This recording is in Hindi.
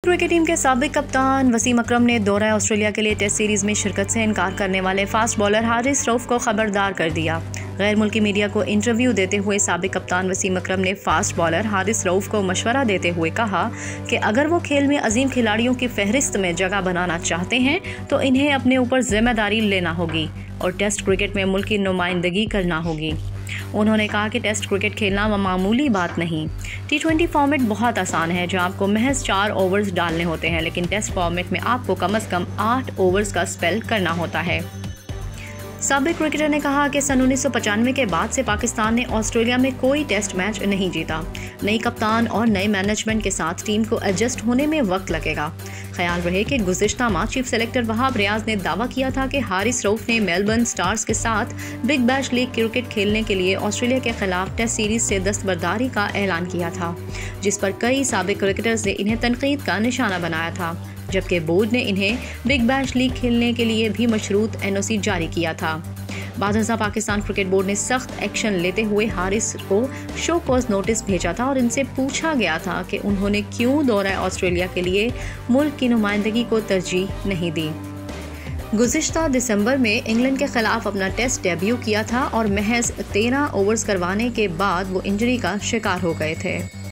क्रिकेट टीम के साबिक कप्तान वसीम अकरम ने दौरा ऑस्ट्रेलिया के लिए टेस्ट सीरीज में शिरकत से इनकार करने वाले फास्ट बॉलर हारिस रऊफ को खबरदार कर दिया। गैर मुल्की मीडिया को इंटरव्यू देते हुए साबिक कप्तान वसीम अकरम ने फास्ट बॉलर हारिस रऊफ को मशवरा देते हुए कहा कि अगर वो खेल में अजीम खिलाड़ियों की फहरिस्त में जगह बनाना चाहते हैं तो इन्हें अपने ऊपर जिम्मेदारी लेना होगी और टेस्ट क्रिकेट में मुल्क की नुमाइंदगी करना होगी। उन्होंने कहा कि टेस्ट क्रिकेट खेलना मामूली बात नहीं। T20 फॉर्मेट बहुत आसान है जहां आपको महज 4 ओवर्स डालने होते हैं, लेकिन टेस्ट फॉर्मेट में आपको कम से कम 8 ओवर्स का स्पेल करना होता है। साबिक क्रिकेटर ने कहा कि सन 1995 के बाद से पाकिस्तान ने ऑस्ट्रेलिया में कोई टेस्ट मैच नहीं जीता। नई कप्तान और नए मैनेजमेंट के साथ टीम को एडजस्ट होने में वक्त लगेगा। ख्याल रहे कि गुज़िश्ता माह चीफ सेलेक्टर वहाब रियाज ने दावा किया था कि हारिस रऊफ ने मेलबर्न स्टार्स के साथ बिग बैश लीग क्रिकेट खेलने के लिए ऑस्ट्रेलिया के खिलाफ टेस्ट सीरीज से दस्तबरदारी का ऐलान किया था, जिस पर कई साबिक क्रिकेटर्स ने इन्हें तनकीद का निशाना बनाया था, जबकि बोर्ड ने इन्हें बिग बैश लीग खेलने के लिए भी मशरूत NOC जारी किया था। बादशाह पाकिस्तान क्रिकेट बोर्ड ने सख्त एक्शन लेते हुए हारिस को शो कॉज नोटिस भेजा था और इनसे पूछा गया था कि उन्होंने क्यों दौरा ऑस्ट्रेलिया के लिए मुल्क की नुमाइंदगी को तरजीह नहीं दी। गुज़िश्ता दिसंबर में इंग्लैंड के खिलाफ अपना टेस्ट डेब्यू किया था और महज 13 ओवर्स करवाने के बाद वो इंजरी का शिकार हो गए थे।